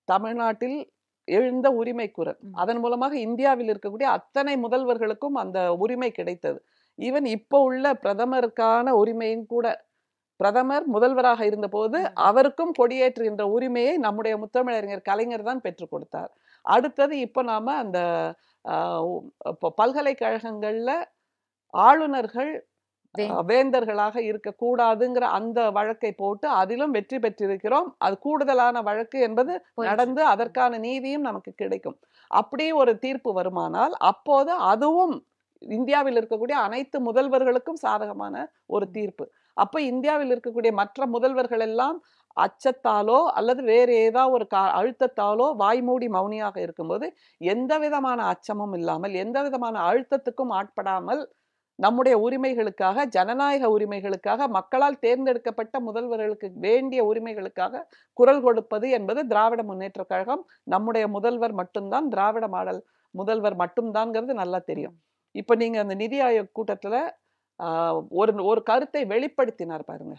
தமிழ்நாட்டில் எழுந்த உரிமை குரல். ம். அதன் மூலமாக இந்தியாவில் இருக்கக்கூடிய அத்தனை முதல்வர்களுக்கும் அந்த உரிமை கிடைத்தது. ஈவன் இப்போ உள்ள பிரதமருக்கான உரிமையும் கூட பிரதமர் முதல்வராக இருந்தபோது ம். அவருக்கும் கொடியேற்றுகின்ற உரிமையை நம்முடைய முத்தமிழறிஞர் கலைஞர் தான் பெற்றுக் கொடுத்தார். அடுத்தது இப்ப நாம அந்த பல்கலைக்கழகங்கள்ல ஆளுநர்கள் வேந்தர்களாக இருக்கக்கூடாதுங்கிற அந்த வழக்கை போட்டு அதிலும் வெற்றி பெற்றிருக்கிறோம். அது கூடுதலான வழக்கு என்பது நடந்து அதற்கான நீதியும் நமக்கு கிடைக்கும். அப்படி ஒரு தீர்ப்பு வருமானால் அப்போது அதுவும் இந்தியாவில் இருக்கக்கூடிய அனைத்து முதல்வர்களுக்கும் சாதகமான ஒரு தீர்ப்பு. அப்ப இந்தியாவில் இருக்கக்கூடிய மற்ற முதல்வர்கள் எல்லாம் அச்சத்தாலோ அல்லது வேறு ஏதாவது ஒரு அழுத்தத்தாலோ வாய்மூடி மௌனியாக இருக்கும்போது எந்த விதமான அச்சமும் இல்லாமல் எந்த விதமான அழுத்தத்துக்கும் ஆட்படாமல் நம்முடைய உரிமைகளுக்காக, ஜனநாயக உரிமைகளுக்காக, மக்களால் தேர்ந்தெடுக்கப்பட்ட முதல்வர்களுக்கு வேண்டிய உரிமைகளுக்காக குரல் கொடுப்பது என்பது திராவிட முன்னேற்ற கழகம். நம்முடைய முதல்வர் மட்டும்தான், திராவிட மாடல் முதல்வர் மட்டும்தான்ங்கிறது நல்லா தெரியும். இப்ப நீங்க அந்த நிதி ஆயோக் கூட்டத்துல ஒரு ஒரு கருத்தை வெளிப்படுத்தினார் பாருங்க.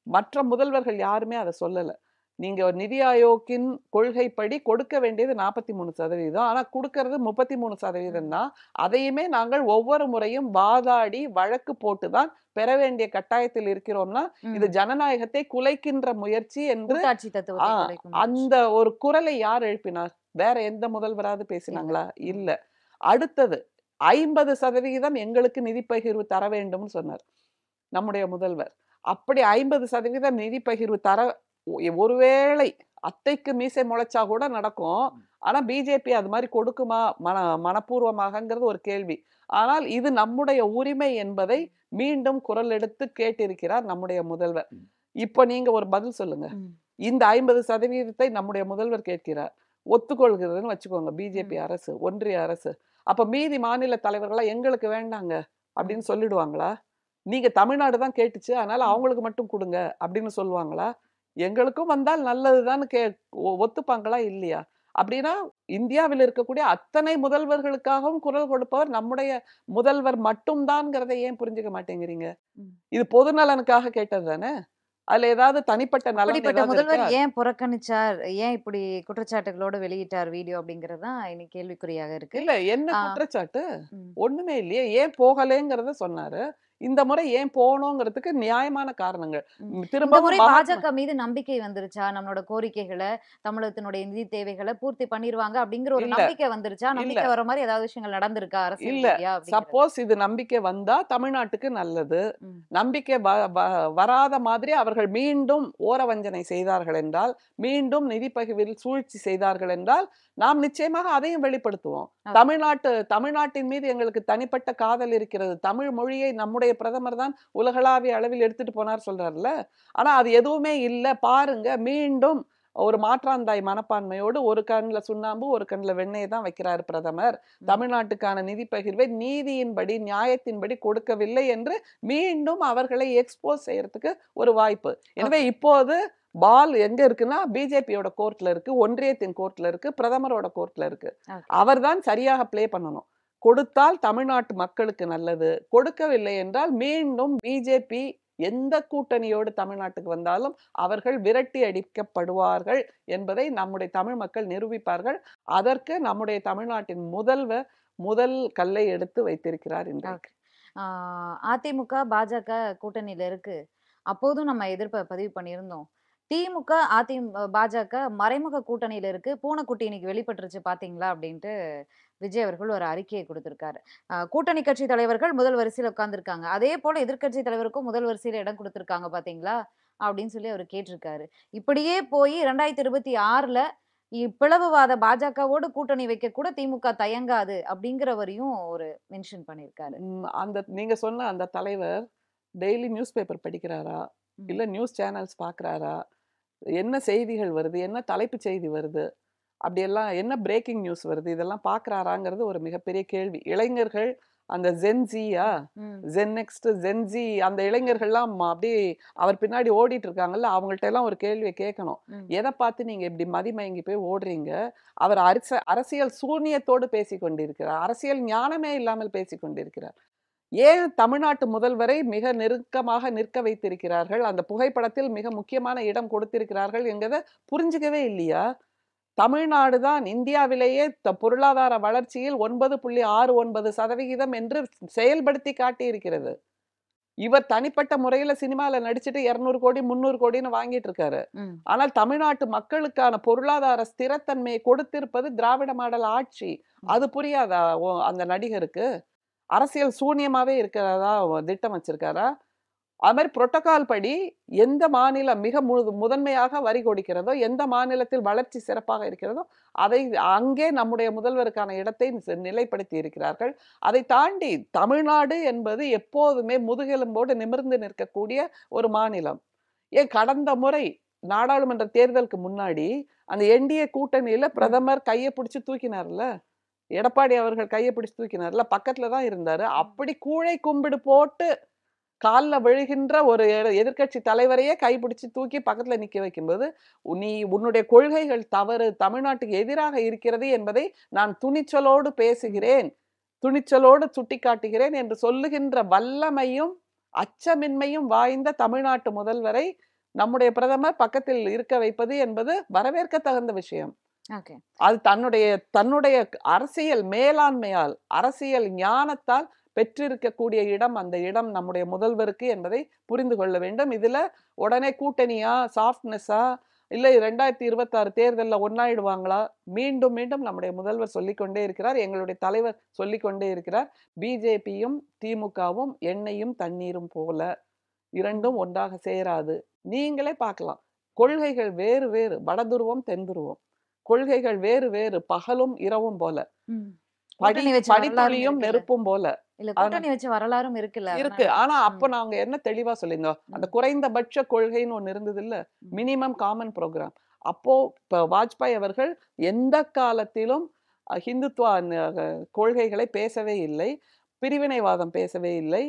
மற்ற முதல்வர்கள் யாருமே அதை சொல்லல. நீங்க நிதி ஆயோக்கின் கொள்கைப்படி கொடுக்க வேண்டியது 43%. ஆனா கொடுக்கறது 33% தான். அதையுமே நாங்கள் ஒவ்வொரு முறையும் வாதாடி வழக்கு போட்டுதான் பெற வேண்டிய கட்டாயத்தில் இருக்கிறோம்னா இது ஜனநாயகத்தை குலைக்கின்ற முயற்சி என்று அந்த ஒரு குரலை யார் எழுப்பினார்? வேற எந்த முதல்வராவது பேசினாங்களா? இல்ல. அடுத்தது 50% எங்களுக்கு நிதி பகிர்வு தர வேண்டும்னு சொன்னார் நம்முடைய முதல்வர். அப்படி 50% நிதி பகிர்வு தர ஒருவேளை அத்தைக்கு மீசை முளைச்சா கூட நடக்கும். ஆனா பிஜேபி அது மாதிரி கொடுக்குமா மனப்பூர்வமாகங்கிறது ஒரு கேள்வி. ஆனால் இது நம்முடைய உரிமை என்பதை மீண்டும் குரல் எடுத்து கேட்டிருக்கிறார் நம்முடைய முதல்வர். இப்ப நீங்க ஒரு பதில் சொல்லுங்க. இந்த 50% நம்முடைய முதல்வர் கேட்கிறார், ஒத்துக்கொள்கிறதுன்னு வச்சுக்கோங்க பிஜேபி அரசு, ஒன்றிய அரசு. அப்ப மீதி மாநில தலைவர்களா எங்களுக்கு வேண்டாங்க அப்படின்னு சொல்லிடுவாங்களா? நீங்க தமிழ்நாடு தான் கேட்டுச்சு அதனால அவங்களுக்கு மட்டும் கொடுங்க அப்படின்னு சொல்லுவாங்களா? எங்களுக்கும் வந்தால் நல்லதுதான் ஒத்துப்பாங்களா? இல்லையா? அப்படின்னா இந்தியாவில் இருக்கக்கூடிய அத்தனை முதல்வர்களுக்காகவும் குரல் கொடுப்பவர் நம்முடைய முதல்வர் மட்டும்தான்ங்கிறத ஏன் புரிஞ்சுக்க மாட்டேங்கிறீங்க? இது பொது நலனுக்காக கேட்டது தானே. அதுல ஏதாவது தனிப்பட்ட நலன் முதல்வர் ஏன் புறக்கணிச்சார், ஏன் இப்படி குற்றச்சாட்டுகளோட வெளியிட்டார் வீடியோ அப்படிங்கறதுதான் இன்னைக்கு கேள்விக்குறியாக இருக்கு. இல்ல என்ன குற்றச்சாட்டு? ஒண்ணுமே இல்லையே. ஏன் போகலேங்கிறத சொன்னாரு. இந்த முறை ஏன் போகணுங்கிறதுக்கு நியாயமான காரணங்கள். திரும்ப பாஜக மீது நம்பிக்கை வந்துருச்சா? நம்மளோட கோரிக்கைகளை, தமிழகத்தினுடைய நிதி தேவைகளை பூர்த்தி பண்ணிடுவாங்க அப்படிங்கிற ஒரு நம்பிக்கை வந்துருச்சா? நம்பிக்கை வர மாதிரி ஏதாவது விஷயங்கள் நடந்திருக்கா அரசியல்? இல்ல. சப்போஸ் இது நம்பிக்கை வந்தா தமிழ்நாட்டுக்கு நல்லது. நம்பிக்கை வராத மாதிரி அவர்கள் மீண்டும் ஓரவஞ்சனை செய்தார்கள் என்றால், மீண்டும் நிதி பகிர்வில் சூழ்ச்சி செய்தார்கள் என்றால் நாம் நிச்சயமாக அதையும் வெளிப்படுத்துவோம். தமிழ்நாட்டின் மீது எங்களுக்கு தனிப்பட்ட காதல் இருக்கிறது. தமிழ் மொழியை நம்முடைய பிரதமர் தான் உலகளாவிய அளவில் எடுத்துட்டு போனார் சொல்றாருல்ல. ஆனா அது எதுவுமே இல்ல. பாருங்க, மீண்டும் ஒரு மாற்றாந்தாய் மனப்பான்மையோடு ஒரு கண்ணுல சுண்ணாம்பு ஒரு கண்ணுல வெண்ணெயை தான் வைக்கிறார் பிரதமர். தமிழ்நாட்டுக்கான நிதி பகிர்வை நீதியின்படி நியாயத்தின்படி கொடுக்கவில்லை என்று மீண்டும் அவர்களை எக்ஸ்போஸ் செய்யறதுக்கு ஒரு வாய்ப்பு. எனவே இப்போது பால் எங்க இருக்குன்னா பிஜேபியோட கோர்ட்ல இருக்கு, ஒன்றியத்தின் கோர்ட்ல இருக்கு, பிரதமரோட கோர்ட்ல இருக்கு. அவர் தான் சரியாக பிளே பண்ணணும். கொடுத்தால் தமிழ்நாட்டு மக்களுக்கு நல்லது, கொடுக்கவில்லை என்றால் மீண்டும் பிஜேபி எந்த கூட்டணியோடு தமிழ்நாட்டுக்கு வந்தாலும் அவர்கள் விரட்டி அடிக்கப்படுவார்கள் என்பதை நம்முடைய தமிழ் மக்கள் நிரூபிப்பார்கள். அதற்கு நம்முடைய தமிழ்நாட்டின் முதல்வர் முதல் கல்லை எடுத்து வைத்திருக்கிறார் இன்றைக்கு. அதிமுக பாஜக கூட்டணியில இருக்கு. அப்போதும் நம்ம எதிர்ப்பை பதிவு பண்ணியிருந்தோம். திமுக பாஜக மறைமுக கூட்டணியில இருக்கு, பூனைக்குட்டி இன்னைக்கு வெளிப்பட்டுருச்சு பாத்தீங்களா அப்படின்ட்டு விஜய் அவர்கள் ஒரு அறிக்கையை கொடுத்திருக்காரு. கூட்டணி கட்சி தலைவர்கள் முதல் வரிசையில உட்கார்ந்துருக்காங்க, அதே போல எதிர்கட்சி தலைவருக்கும் முதல் வரிசையில இடம் கொடுத்திருக்காங்க பாத்தீங்களா அப்படின்னு சொல்லி அவர் கேட்டிருக்காரு. இப்படியே போய் 2026ல பிளவுவாத பாஜகவோடு கூட்டணி வைக்க கூட திமுக தயங்காது அப்படிங்கிறவரையும் ஒரு மென்ஷன் பண்ணியிருக்காரு. அந்த நீங்க சொன்ன அந்த தலைவர் டெய்லி நியூஸ் பேப்பர் படிக்கிறாரா, இல்ல நியூஸ் சேனல்ஸ் பாக்குறாரா, என்ன செய்திகள் வருது, என்ன தலைப்பு செய்தி வருது, அப்படியெல்லாம் என்ன பிரேக்கிங் நியூஸ் வருது, இதெல்லாம் பாக்குறாராங்கிறது ஒரு மிகப்பெரிய கேள்வி. இளைஞர்கள் அந்த ஜென்சியா ஜென்னெக்ஸ்ட் ஜென்சி அந்த இளைஞர்கள்லாம் அப்படியே அவர் பின்னாடி ஓடிட்டு இருக்காங்கல்ல, அவங்கள்ட்ட எல்லாம் ஒரு கேள்வியை கேட்கணும். எதை பார்த்து நீங்க இப்படி மதிமயங்கி போய் ஓடுறீங்க? அவர் அரசியல் சூன்யத்தோடு பேசி கொண்டிருக்கிறார், அரசியல் ஞானமே இல்லாமல் பேசி கொண்டிருக்கிறார். ஏன் தமிழ்நாட்டு முதல்வரை மிக நெருக்கமாக நிற்க வைத்திருக்கிறார்கள், அந்த புகைப்படத்தில் மிக முக்கியமான இடம் கொடுத்திருக்கிறார்கள் என்கிறத புரிஞ்சுக்கவே இல்லையா? தமிழ்நாடு தான் இந்தியாவிலேயே பொருளாதார வளர்ச்சியில் 9.69% என்று செயல்படுத்தி காட்டியிருக்கிறது. இவர் தனிப்பட்ட முறையில சினிமால நடிச்சுட்டு 200 கோடி 300 கோடின்னு வாங்கிட்டு இருக்காரு. ஆனால் தமிழ்நாட்டு மக்களுக்கான பொருளாதார ஸ்திரத்தன்மையை கொடுத்திருப்பது திராவிட மாடல் ஆட்சி. அது புரியாதா அந்த நடிகருக்கு? அரசியல் சூனியமாவே இருக்கிறதா திட்டம் வச்சிருக்காரா? அது மாதிரி புரோட்டோகால் படி எந்த மாநிலம் மிக முதன்மையாக வரி கொடுக்கிறதோ, எந்த மாநிலத்தில் வளர்ச்சி சிறப்பாக இருக்கிறதோ, அதை அங்கே நம்முடைய முதல்வருக்கான இடத்தை நிலைப்படுத்தி இருக்கிறார்கள். அதை தாண்டி தமிழ்நாடு என்பது எப்போதுமே முதுகெலும்போடு நிமிர்ந்து நிற்கக்கூடிய ஒரு மாநிலம். ஏன் கடந்த முறை நாடாளுமன்ற தேர்தலுக்கு முன்னாடி அந்த என்டிஏ கூட்டணியில பிரதமர் கையை பிடிச்சு தூக்கினார்ல, எடப்பாடி அவர்கள் கையை பிடிச்சு தூக்கினார்ல, பக்கத்துல தான் இருந்தாரு. அப்படி கூழை கும்பிடு போட்டு கால்ல விழுகின்ற ஒரு எதிர்க்கட்சி தலைவரையே கைப்பிடிச்சு தூக்கி பக்கத்துல நிக்க வைக்கும்போது, நீ உன்னுடைய கொள்கைகள் தவறு, தமிழ்நாட்டுக்கு எதிராக இருக்கிறது என்பதை நான் துணிச்சலோடு பேசுகிறேன், துணிச்சலோடு சுட்டிக்காட்டுகிறேன் என்று சொல்லுகின்ற வல்லமையும் அச்சமின்மையும் வாய்ந்த தமிழ்நாட்டு முதல்வரை நம்முடைய பிரதமர் பக்கத்தில் இருக்க வைப்பது என்பது வரவேற்க தகுந்த விஷயம். ஓகே. அது தன்னுடைய தன்னுடைய அரசியல் மேலாண்மையால், அரசியல் ஞானத்தால் பெற்றிருக்கக்கூடிய இடம், அந்த இடம் நம்முடைய முதல்வருக்கு என்பதை புரிந்து கொள்ள வேண்டும். இதுல உடனே கூட்டணியா, சாஃப்ட்னஸா, இல்ல 2026 தேர்தல்ல ஒன்னாயிடுவாங்களா? மீண்டும் மீண்டும் நம்முடைய முதல்வர் சொல்லிக்கொண்டே இருக்கிறார், எங்களுடைய தலைவர் சொல்லிக்கொண்டே இருக்கிறார், பிஜேபியும் திமுகவும் எண்ணெயும் தண்ணீரும் போல, இரண்டும் ஒன்றாக சேராது. நீங்களே பார்க்கலாம், கொள்கைகள் வேறு வேறு, வடதுருவம் தென்துருவம், கொள்கைகள் வேறு வேறு, பகலும் இரவும் போல, படித்துளியும் நெருப்பும் போல. இல்ல கூட்டணி வச்ச வரலாறும் இருக்குல்ல. இருக்கு. ஆனா அப்ப நாங்க என்ன தெளிவா சொல்லியிருந்தோம், அந்த குறைந்தபட்ச கொள்கைன்னு ஒண்ணு இருந்தது இல்ல, மினிமம் காமன் ப்ரோக்ராம். அப்போ இப்ப வாஜ்பாய் அவர்கள் எந்த காலத்திலும் ஹிந்துத்துவ கொள்கைகளை பேசவே இல்லை, பிரிவினைவாதம் பேசவே இல்லை,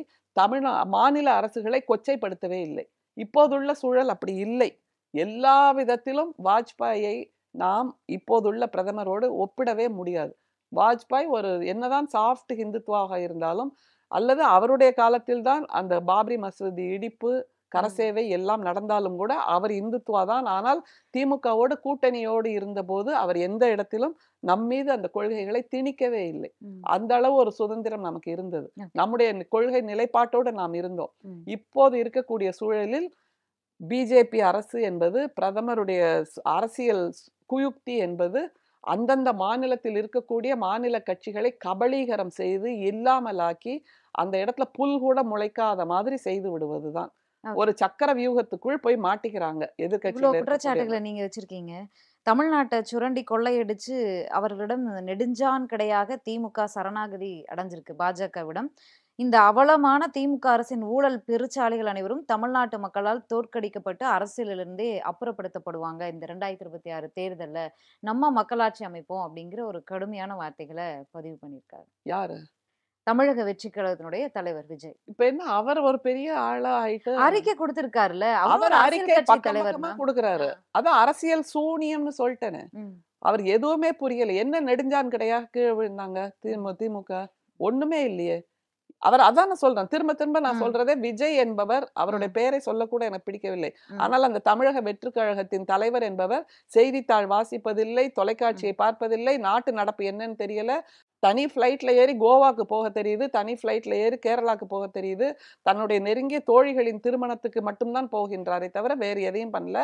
மாநில அரசுகளை கொச்சைப்படுத்தவே இல்லை. இப்போதுள்ள சூழல் அப்படி இல்லை. எல்லா விதத்திலும் வாஜ்பாயை நாம் இப்போதுள்ள பிரதமரோடு ஒப்பிடவே முடியாது. வாஜ்பாய் ஒரு என்னதான் சாஃப்ட் ஹிந்துத்துவாக இருந்தாலும், அல்லது அவருடைய காலத்தில் தான் அந்த பாபரி மசூதி இடிப்பு, கரசேவை எல்லாம் நடந்தாலும் கூட அவர் இந்துத்துவா தான். ஆனால் திமுகவோடு கூட்டணியோடு இருந்தபோது அவர் எந்த இடத்திலும் நம்மீது அந்த கொள்கைகளை திணிக்கவே இல்லை. அந்த அளவு ஒரு சுதந்திரம் நமக்கு இருந்தது. நம்முடைய கொள்கை நிலைப்பாட்டோடு நாம் இருந்தோம். இப்போது இருக்கக்கூடிய சூழலில் பிஜேபி அரசு என்பது, பிரதமருடைய அரசியல் குயுக்தி என்பது அந்தந்த மாநிலத்தில் இருக்கக்கூடிய மாநில கட்சிகளை கபளீகரம் செய்து இல்லாமலாக்கி அந்த இடத்துல புல் கூட முளைக்காத மாதிரி செய்து விடுவதுதான். ஒரு சக்கர வியூகத்துக்குள் போய் மாட்டிக்கிறாங்க எதிர்கட்சியில. குற்றச்சாட்டுகளை நீங்க வச்சிருக்கீங்க. தமிழ்நாட்டை சுரண்டி கொள்ளையடிச்சு அவர்களிடம் நெடுஞ்சான் கிடையாக திமுக சரணாகதி அடைஞ்சிருக்கு பாஜகவிடம். இந்த அவலமான திமுக அரசின் ஊழல் பெருச்சாளிகள் அனைவரும் தமிழ்நாட்டு மக்களால் தோற்கடிக்கப்பட்டு அரசியலிருந்தே அப்புறப்படுத்தப்படுவாங்க இந்த 2026 தேர்தல்ல. நம்ம மக்களாட்சி அமைப்போம் அப்படிங்கிற ஒரு கடுமையான வார்த்தைகளை பதிவு பண்ணியிருக்காரு. யாரு? தமிழக வெற்றி கழகத்தினுடைய தலைவர் விஜய். இப்ப என்ன அவர் ஒரு பெரிய ஆளா ஆயிட்டு அறிக்கை கொடுத்திருக்காருல்ல, அவர் அறிக்கை பக்கமா கொடுக்கிறாரு. அதான் அரசியல் சூனியம்னு சொல்லிட்டேனே. அவர் எதுவுமே புரியல. என்ன நெடுஞ்சான் கிடையா கீழே விழுந்தாங்க திமுக? ஒண்ணுமே இல்லையே. அவர் அதான் நான் சொல்றேன், திரும்ப திரும்ப நான் சொல்றதே, விஜய் என்பவர், அவருடைய பெயரை சொல்லக்கூட எனக்கு பிடிக்கவில்லை. ஆனால் அந்த தமிழக வெற்றி கழகத்தின் தலைவர் என்பவர் செய்தித்தாள் வாசிப்பதில்லை, தொலைக்காட்சியை பார்ப்பதில்லை, நாட்டு நடப்பு என்னன்னு தெரியல, தனி ஃப்ளைட்ல ஏறி கோவாக்கு போக தெரியுது, தனி ஃப்ளைட்ல ஏறி கேரளாக்கு போக தெரியுது, தன்னுடைய நெருங்கிய தோழிகளின் திருமணத்துக்கு மட்டும்தான் போகின்றாரே தவிர வேறு எதையும் பண்ணல.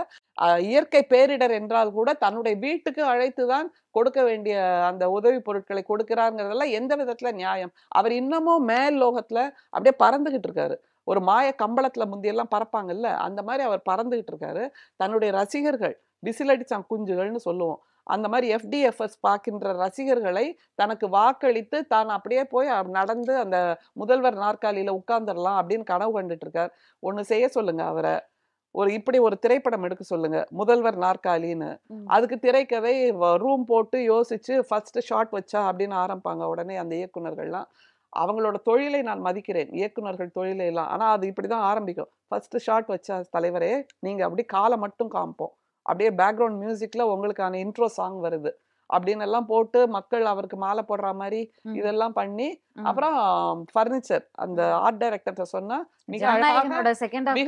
இயற்கை பேரிடர் என்றால் கூட தன்னுடைய வீட்டுக்கு அழைத்துதான் கொடுக்க வேண்டிய அந்த உதவி பொருட்களை கொடுக்கிறாருங்கிறதெல்லாம் எந்த விதத்துல நியாயம்? அவர் இன்னமும் மேல் லோகத்துல அப்படியே பறந்துகிட்டு இருக்காரு. ஒரு மாய கம்பளத்துல முந்தியெல்லாம் பறப்பாங்கல்ல, அந்த மாதிரி அவர் பறந்துகிட்டு இருக்காரு. தன்னுடைய ரசிகர்கள், விசிலடிச்சான் குஞ்சுகள்னு சொல்லுவோம், அந்த மாதிரி எஃப்டிஎஃப்எஸ் பார்க்கின்ற ரசிகர்களை தனக்கு வாக்களித்து தான் அப்படியே போய் நடந்து அந்த முதல்வர் நாற்காலியில உட்கார்ந்துடலாம் அப்படின்னு கனவு கண்டுட்டு இருக்கார். ஒண்ணு செய்ய சொல்லுங்க அவரை, இப்படி ஒரு திரைப்படம் எடுக்க சொல்லுங்க, முதல்வர் நாற்காலின்னு. அதுக்கு திரைக்கதை ரூம் போட்டு யோசிச்சு ஃபர்ஸ்ட் ஷாட் வச்சா அப்படின்னு ஆரம்பிப்பாங்க உடனே அந்த இயக்குனர்கள்லாம். அவங்களோட தொழிலை நான் மதிக்கிறேன், இயக்குனர்கள் தொழிலை எல்லாம். ஆனா அது இப்படிதான் ஆரம்பிக்கும். ஃபர்ஸ்ட் ஷாட் வச்சா தலைவரே நீங்க அப்படி காலை மட்டும் காமிப்போம், அப்படியே பேக்ரவுண்ட் மியூசிக்ல உங்களுக்கான இன்ட்ரோ சாங் வருது அப்படின்னு எல்லாம் போட்டு மக்கள் அவருக்கு மாலை போடுற மாதிரி இதெல்லாம் பண்ணி, அப்புறம் பர்னிச்சர் அந்த ஆர்ட் டைரக்டர் சொன்னா மிக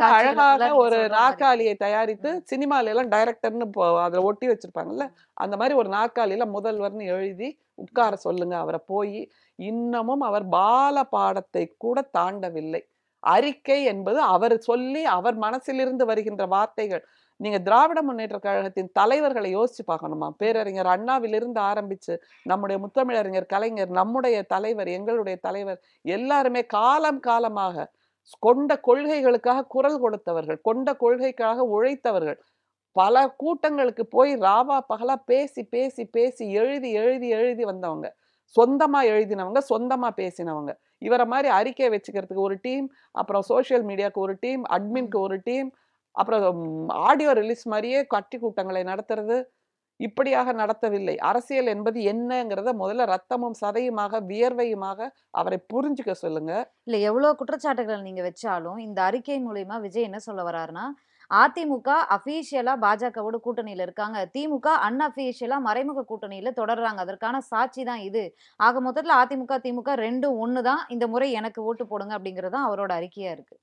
அழகாக ஒரு நாற்காலியை தயாரித்து, சினிமால எல்லாம் டைரக்டர்னு அதுல ஒட்டி வச்சிருப்பாங்கல்ல, அந்த மாதிரி ஒரு நாற்காலியில முதல்வர்னு எழுதி உட்கார சொல்லுங்க அவரை போய். இன்னமும் அவர் பால பாடத்தை கூட தாண்டவில்லை. அறிக்கை என்பது அவர் சொல்லி அவர் மனசிலிருந்து வருகின்ற வார்த்தைகள். நீங்க திராவிட முன்னேற்ற கழகத்தின் தலைவர்களை யோசிச்சு பார்க்கணுமா? பேரறிஞர் அண்ணாவிலிருந்து ஆரம்பிச்சு நம்முடைய முத்தமிழறிஞர் கலைஞர், நம்முடைய தலைவர், எங்களுடைய தலைவர் எல்லாருமே காலம் காலமாக கொண்ட கொள்கைகளுக்காக குரல் கொடுத்தவர்கள், கொண்ட கொள்கைக்காக உழைத்தவர்கள். பல கூட்டங்களுக்கு போய் ராவா பகலா பேசி பேசி பேசி எழுதி எழுதி எழுதி வந்தவங்க. சொந்தமா எழுதினவங்க, சொந்தமா பேசினவங்க. இவர மாரி அறிக்கை வச்சுக்கிறதுக்கு ஒரு டீம், அப்புறம் சோசியல் மீடியாக்கு ஒரு டீம், அட்மின்க்கு ஒரு டீம், அப்புறம் ஆடியோ ரிலீஸ் மாரியே கட்சி கூட்டங்களை நடத்துறது, இப்படியாக நடத்தவில்லை. அரசியல் என்பது என்னங்கிறத முதல்ல ரத்தமும் சதையுமாக, வியர்வையுமாக அவரை புரிஞ்சுக்க சொல்லுங்க. இல்ல எவ்வளோ குற்றச்சாட்டுகள் நீங்க வச்சாலும், இந்த அறிக்கை மூலியமா விஜய் என்ன சொல்ல வர்றாருன்னா, அதிமுக அஃபிஷியலா பாஜகவோட கூட்டணியில இருக்காங்க. திமுக அன்அஃபிஷியலா மறைமுக கூட்டணியில தொடர்றாங்க. அதற்கான சாட்சி தான் இது. ஆக மொத்தத்துல அதிமுக, திமுக 2ம் ஒண்ணு தான். இந்த முறை எனக்கு ஓட்டு போடுங்க அப்படிங்கிறது தான் அவரோட அறிக்கையா இருக்கு.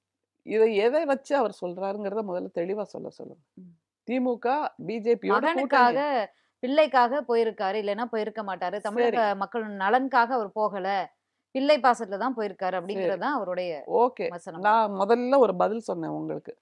இதை எதை வச்சு அவர் சொல்றாருங்கிறத முதல்ல தெளிவா சொல்லுங்க. ம். திமுக, பிஜேபியோட கூட்டணி. மகனுக்காக, பிள்ளைக்காக போயிருக்காரு. இல்லைன்னா போயிருக்க மாட்டாரு. சரி, தமிழக மக்கள் நலனுக்காக அவர் போகல. பிள்ளை பாசத்துல தான் போயிருக்காரு சரி. அப்படிங்கிறது தான் அவருடைய ஓகே. விமர்சனமா இருக்கு. நான் முதல்ல ஒரு பதில் சொன்னேன் உங்களுக்கு.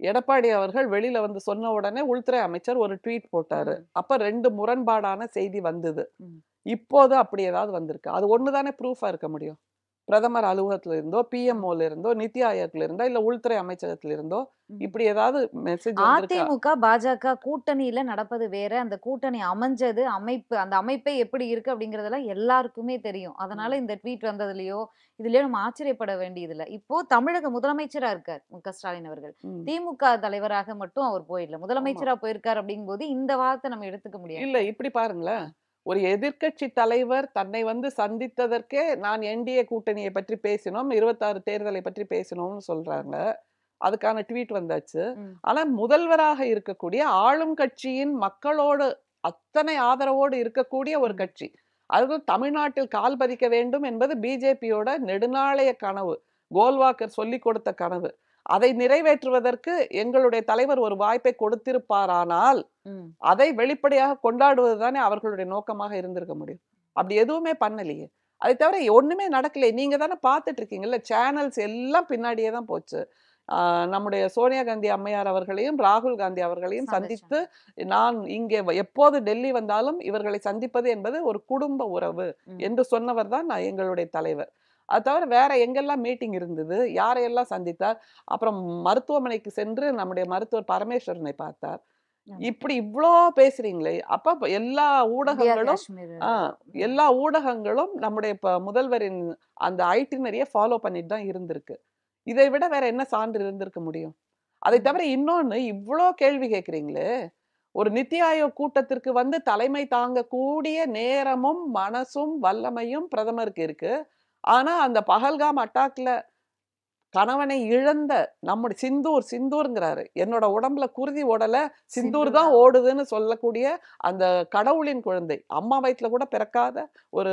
எடப்பாடி அவர்கள் வெளியில வந்து சொன்ன உடனே உள்துறை அமைச்சர் ஒரு ட்வீட் போட்டாரு. ம். அப்ப 2 முரண்பாடான செய்தி வந்தது. ம். இப்போது அப்படி ஏதாவது வந்திருக்கு. அது ஒண்ணு தானே ப்ரூஃபா இருக்க முடியும். பிரதமர் அலுவலகத்துல இருந்தோ, ம். பிஎம்ஓல இருந்தோ, நித்தி ஆயோக்ல இருந்தோ, இல்ல உள்துறை அமைச்சகத்துல இருந்தோ ம். இப்படி ஏதாவது மெசேஜ் வந்திருக்கா? அதிமுக, பாஜக கூட்டணியில நடப்பது வேற. அந்த கூட்டணி அமைஞ்சது, அந்த அமைப்பே எப்படி இருக்கு அப்படிங்கிறதெல்லாம் எல்லாருக்குமே தெரியும். அதனால ம். இந்த ட்வீட் வந்ததுலயோ, இதுலயோ நம்ம ஆச்சரியப்பட வேண்டியதில்ல. இப்போ தமிழக முதலமைச்சரா இருக்கார் மு.க. ஸ்டாலின் அவர்கள். ம். திமுக தலைவராக மட்டும் அவர் போயிடல. ஆமா. முதலமைச்சரா போயிருக்கார் அப்படிங்கும்போது, இந்த வார்த்தை நம்ம எடுத்துக்க முடியாது. இல்ல இப்படி பாருங்களேன். ஒரு எதிர்க்கட்சி தலைவர் தன்னை வந்து சந்தித்ததற்கே நான் என்டிஏ கூட்டணியை பற்றி பேசினோம், 26 தேர்தலை பற்றி பேசினோம்னு சொல்றாங்க. அதுக்கான ட்வீட் வந்தாச்சு. ம். ஆனா முதல்வராக இருக்கக்கூடிய ஆளும் கட்சியின் மக்களோடு அத்தனை ஆதரவோடு இருக்கக்கூடிய ஒரு ம். கட்சி. அதுவும் தமிழ்நாட்டில் கால் பதிக்க வேண்டும் என்பது பிஜேபியோட நெடுநாளைய கனவு. கோல்வாக்கர் சொல்லிக் கொடுத்த கனவு. அதை நிறைவேற்றுவதற்கு எங்களுடைய தலைவர் ஒரு வாய்ப்பை கொடுத்திருப்பாரானால், ம். அதை வெளிப்படையாக கொண்டாடுவது தானே அவர்களுடைய நோக்கமாக இருந்திருக்க முடியும். அப்படி எதுவுமே பண்ணலையே. அதை தவிர ஒண்ணுமே நடக்கலையே. நீங்க தானே பார்த்துட்டு இருக்கீங்கல்ல. சேனல்ஸ் எல்லாம் பின்னாடியே தான் போச்சு. நம்முடைய சோனியா காந்தி அம்மையார் அவர்களையும், ராகுல் காந்தி அவர்களையும் சந்தித்து, சந்திச்சாங்க. நான் இங்கே எப்போது டெல்லி வந்தாலும் இவர்களை சந்திப்பது என்பது ஒரு குடும்ப உறவு ம். என்று சொன்னவர் தான் எங்களுடைய தலைவர். அது தவிர வேற எங்கெல்லாம் மீட்டிங் இருந்தது, யாரையெல்லாம் சந்தித்தார், அப்புறம் மருத்துவமனைக்கு சென்று நம்முடைய மருத்துவர் பரமேஸ்வரனை பார்த்தார். ஆமா. இப்படி இவ்ளோ பேசுறீங்களே, அப்ப எல்லா இந்தியா, ஊடகங்களும் காஷ்மீர். ஆ ம். எல்லா ஊடகங்களும் நம்முடைய முதல்வரின் அந்த ஐட்டினரிய ஃபாலோ பண்ணிட்டு தான் இருந்திருக்கு. இதை விட வேற என்ன சான்று இருந்திருக்க முடியும்? அதை ம். தவிர இன்னொன்னு இவ்ளோ கேள்வி கேட்கிறீங்களே, ஒரு நித்தி ஆயோக் கூட்டத்திற்கு வந்து தலைமை தாங்கக்கூடிய நேரமும், மனசும், வல்லமையும் பிரதமருக்கு இருக்கு. ஆனா அந்த பஹல்காம் அட்டாக்ல கணவனை இழந்த நம்முடைய சிந்தூர்ங்கிறாரு. என்னோட உடம்புல குருதி ஓடல, சிந்தூர் சிந்தூர் தான் தான். ஓடுதுன்னு சொல்லக்கூடிய அந்த கடவுளின் குழந்தை. அம்மா வயித்துல கூட பிறக்காத ஒரு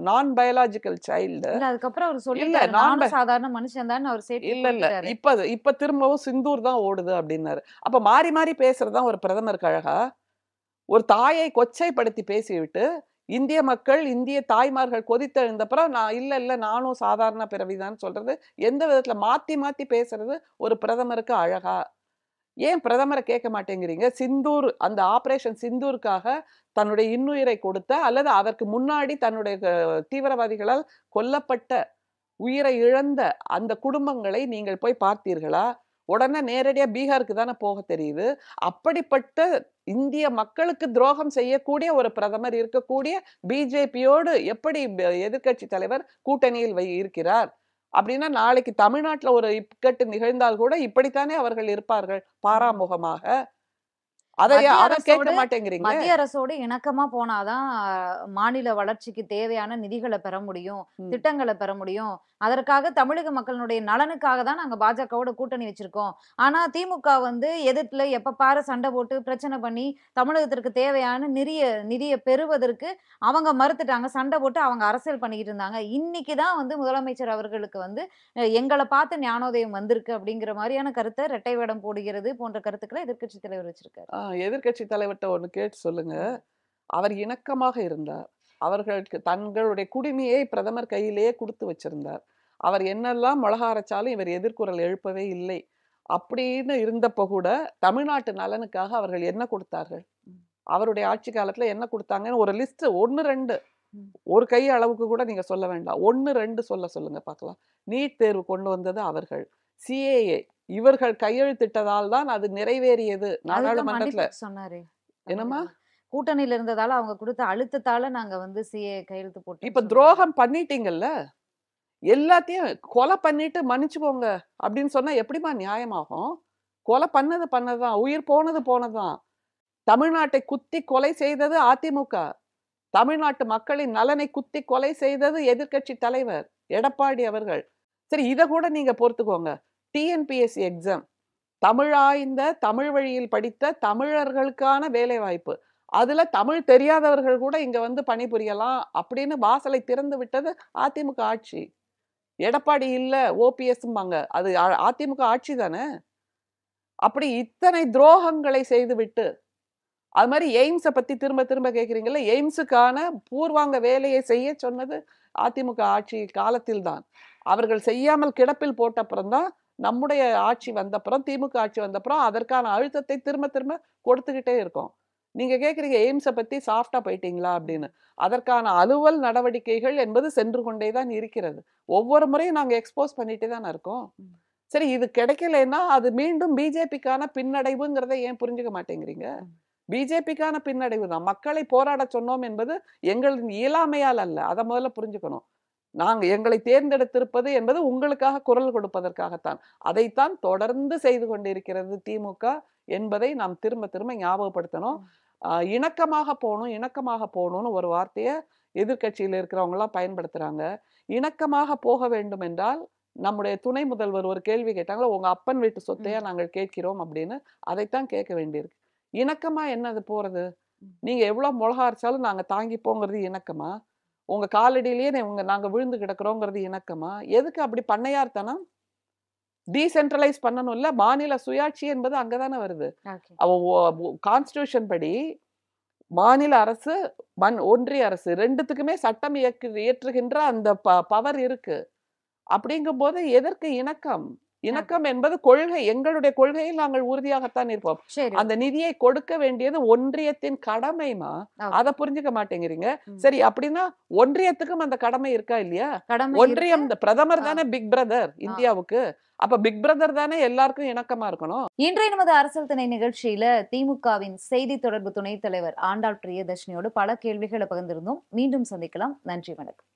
நான் பயாலாஜிக்கல் சைல்டு. இல்ல அதுக்கப்புறம் அவரு இல்ல சொல்லிட்டாரு. நானும் சாதாரண மனுஷன் தான்னு அவர் ஸ்டேட்மெண்ட் இல்ல. குடுத்துட்டாரு. இப்ப திரும்பவும் சிந்தூர் தான் ஓடுது அப்டின்னாரு. அப்ப மாறி மாறி பேசுறது தான் ஒரு பிரதமருக்கு அழகா? ஒரு தாயை கொச்சைப்படுத்தி பேசிவிட்டு, இந்திய மக்கள், இந்திய தாய்மார்கள் கொதித்தெழுந்தப்புறம் நான் இல்ல நானும் சாதாரண பிறவிதான் சொல்றது, எந்த விதத்துல மாத்தி மாத்தி பேசுறது ஒரு பிரதமருக்கு அழகா? ஏன் பிரதமர கேட்க மாட்டேங்கிறீங்க? சிந்தூர் அந்த ஆப்பரேஷன் சிந்தூருக்காக தன்னுடைய இன்னுயிரை கொடுத்த அல்லது அதற்கு முன்னாடி தன்னுடைய தீவிரவாதிகளால் கொல்லப்பட்ட, உயிரை இழந்த அந்த குடும்பங்களை நீங்கள் போய் பார்த்தீர்களா? உடனே நேரடியா பீகாருக்கு தானே போக தெரியுது. அப்படிப்பட்ட இந்திய மக்களுக்கு துரோகம் செய்யக்கூடிய ஒரு பிரதமர் இருக்கக்கூடிய பிஜேபியோடு எப்படி எதிர்க்கட்சி தலைவர் கூட்டணியில் இருக்கிறார்? அப்படின்னா நாளைக்கு தமிழ்நாட்டுல ஒரு இக்கட்டு நிகழ்ந்தால் கூட இப்படித்தானே அவர்கள் இருப்பார்கள் ம். பாராமுகமாக. மத்திய அத கேட்க அரசோடு மாட்டேங்கிறீங்களே. மத்திய அரசோடு இணக்கமா போனாதான் மாநில வளர்ச்சிக்கு தேவையான நிதிகள பெற முடியும். ம். திட்டங்கள பெற முடியும். அதற்காக தமிழக மக்களினுடைய நலனுக்காக தான் நாங்க பாஜகவோட கூட்டணி வச்சிருக்கோம். ஆனா திமுக வந்து எதிர்த்துல எப்ப பாரு சண்டை போட்டு பிரச்சனை பண்ணி தமிழகத்திற்கு தேவையான நிதிய பெறுவதற்கு அவங்க மறுத்துட்டாங்க. சண்டை போட்டு அவங்க அரசியல் பண்ணிக்கிட்டு இருந்தாங்க. இன்னைக்கு தான் வந்து முதலமைச்சர் அவர்களுக்கு வந்து எங்கள பார்த்து ஞானோதயம் வந்திருக்கு அப்படிங்கிற மாரியான கருத்த இரட்டை வேடம் போடுகிறது போன்ற கருத்துக்கள எதிர்க்கட்சி தலைவர் வச்சிருக்காரு. எதிர்க்கட்சி தலைவர்ட்ட ஒண்ணு கேட்டு சொல்லுங்க. ம். அவர் இணக்கமாக இருந்தார். அவர்களுக்கு தங்களுடைய குடிமையை பிரதமர் கையிலேயே குடுத்து வச்சிருந்தார். அவர் என்னெல்லாம் மொளகா அரைச்சாலும் இவர் எதிர்குரல் எழுப்பவே இல்லை. அப்படின்னு இருந்தப்ப கூட தமிழ்நாட்டு நலனுக்காக அவர்கள் என்ன கொடுத்தார்கள்? ம். அவருடைய ஆட்சி காலத்துல என்ன கொடுத்தாங்கன்னு ஒரு லிஸ்ட் 1, 2 ம். ஒரு கை அளவுக்கு கூட நீங்க சொல்ல வேண்டாம். 1, 2 சொல்லுங்க பார்க்கலாம். நீட் தேர்வு கொண்டு வந்தது அவர்கள். சிஏஏ இவர்கள் கையெழுத்திட்டதால் தான் அது நிறைவேறியது அதுதான் நாடாளுமன்றத்துல. மன்னிப்பு சொன்னாரே என்னம்மா? தமிழக கூட்டணியில இருந்ததால அவங்க கொடுத்த அழுத்தத்தால நாங்க வந்து சிஏ கையெழுத்து இப்ப போட்டோம்னு சொல்றாங்க. துரோகம் பண்ணிட்டீங்கல்ல. எல்லாத்தையும் கொலை பண்ணிட்டு மன்னிச்சுக்கோங்க அப்படின்னு சொன்னா எப்படிம்மா நியாயமாகும்? கொலை பண்ணது பண்ணதுதான். உயிர் போனது போனதுதான். தமிழ்நாட்டை குத்தி கொலை செய்தது அதிமுக. தமிழ்நாட்டு மக்களின் நலனை குத்தி கொலை செய்தது எதிர்க்கட்சி தலைவர் எடப்பாடி அவர்கள். சரி, இத கூட நீங்க பொறுத்துக்கோங்க. டிஎன்பிஎஸ்சி எக்ஸாம் தமிழாய்ந்த தமிழ் வழியில் படித்த தமிழர்களுக்கான வேலை வாய்ப்பு. அதுல தமிழ் தெரியாதவர்கள் கூட இங்க வந்து பணிபுரியலாம் அப்படின்னு வாசலை திறந்து விட்டது அதிமுக ஆட்சி. எடப்பாடி இல்ல ஓபிஎஸ்ம்பாங்க. அது அதிமுக ஆட்சி தானே. அப்படி இத்தனை துரோகங்களை செய்துவிட்டு அது மாதிரி எய்ம்ஸை பத்தி திரும்ப திரும்ப கேட்குறீங்கல்ல, எய்ம்ஸுக்கான பூர்வாங்க வேலையை செய்ய சொன்னது அதிமுக ஆட்சி காலத்தில் தான். அவர்கள் செய்யாமல் கிடப்பில் போட்ட அப்புறம் தான் நம்முடைய ஆட்சி வந்தப்புறம், திமுக ஆட்சி வந்தப்புறம் அதற்கான அழுத்தத்தை திரும்ப திரும்ப கொடுத்துக்கிட்டே இருக்கோம். நீங்க கேட்குறீங்க எய்ம்ஸை பத்தி சாஃப்டா போயிட்டீங்களா அப்படின்னு. அதற்கான அலுவல் நடவடிக்கைகள் என்பது சென்று கொண்டே தான் இருக்கிறது. ஒவ்வொரு முறையும் நாங்க எக்ஸ்போஸ் பண்ணிட்டே தானே இருக்கோம். சரி, இது கிடைக்கலன்னா அது மீண்டும் பிஜேபிக்கான பின்னடைவுங்கிறத ஏன் புரிஞ்சுக்க மாட்டேங்கிறீங்க? பிஜேபிக்கான பின்னடைவு தான். மக்களை போராட சொன்னோம் என்பது எங்களின் இயலாமையால் அல்ல. அதை முதல்ல புரிஞ்சுக்கணும். நாங்க எங்களை தேர்ந்தெடுத்திருப்பது என்பது உங்களுக்காக குரல் கொடுப்பதற்காகத்தான். அதைத்தான் தொடர்ந்து செய்து கொண்டிருக்கிறது திமுக என்பதை நாம் திரும்ப திரும்ப ஞாபகப்படுத்தணும். இணக்கமாக போகணும், இணக்கமாக போகணும்னு ஒரு வார்த்தையை எதிர்க்கட்சியில் இருக்கிறவங்க எல்லாம் பயன்படுத்துறாங்க. இணக்கமாக போக வேண்டும் என்றால் நம்முடைய துணை முதல்வர் ஒரு கேள்வி கேட்டாங்களா, உங்க அப்பன் வீட்டு சொத்தையா நாங்கள் கேட்கிறோம் அப்படின்னு. அதைத்தான் கேட்க வேண்டியிருக்கு. இணக்கமா என்னது போறது? நீங்க எவ்வளவு மிளகா அரைச்சாலும் நாங்க தாங்கிப்போங்கிறது இணக்கமா? உங்க காலடியிலேயே நாங்க விழுந்து கிடக்குறோங்கிறது இணக்கமா? எதுக்கு அப்படி பண்ணையார்த்தனம்? டீசென்ட்ரலைஸ் பண்ணணும்ல. மாநில சுயாட்சி என்பது அங்கதானே வருது. கான்ஸ்டிடியூஷன் படி மாநில அரசு, ஒன்றிய அரசு 2த்துக்குமே சட்டம் இயற்றுகின்ற அந்த பவர் இருக்கு. அப்படிங்கும்போது எதற்கு இணக்கம்? இணக்கம் என்பது கொள்கை. எங்களுடைய கொள்கையில் நாங்கள் உறுதியாகத்தான் இருப்போம். அந்த நிதியை கொடுக்க வேண்டியது ஒன்றியத்தின் கடமைமா. அதை புரிஞ்சுக்க மாட்டேங்கிறீங்க. சரி, அப்படின்னா ஒன்றியத்துக்கும் அந்த கடமை இருக்கா இல்லையா? ஒன்றியம் பிரதமர் தானே பிக் பிரதர் இந்தியாவுக்கு. அப்ப பிக் பிரதர் தானே எல்லாருக்கும் இணக்கமா இருக்கணும். இன்றைய நமது அரசியல் திணை நிகழ்ச்சியில திமுகவின் செய்தி தொடர்பு துணைத் தலைவர் ஆண்டாள் பிரியதர்ஷினியோடு பல கேள்விகளை பகிர்ந்திருந்தோம். மீண்டும் சந்திக்கலாம். நன்றி, வணக்கம்.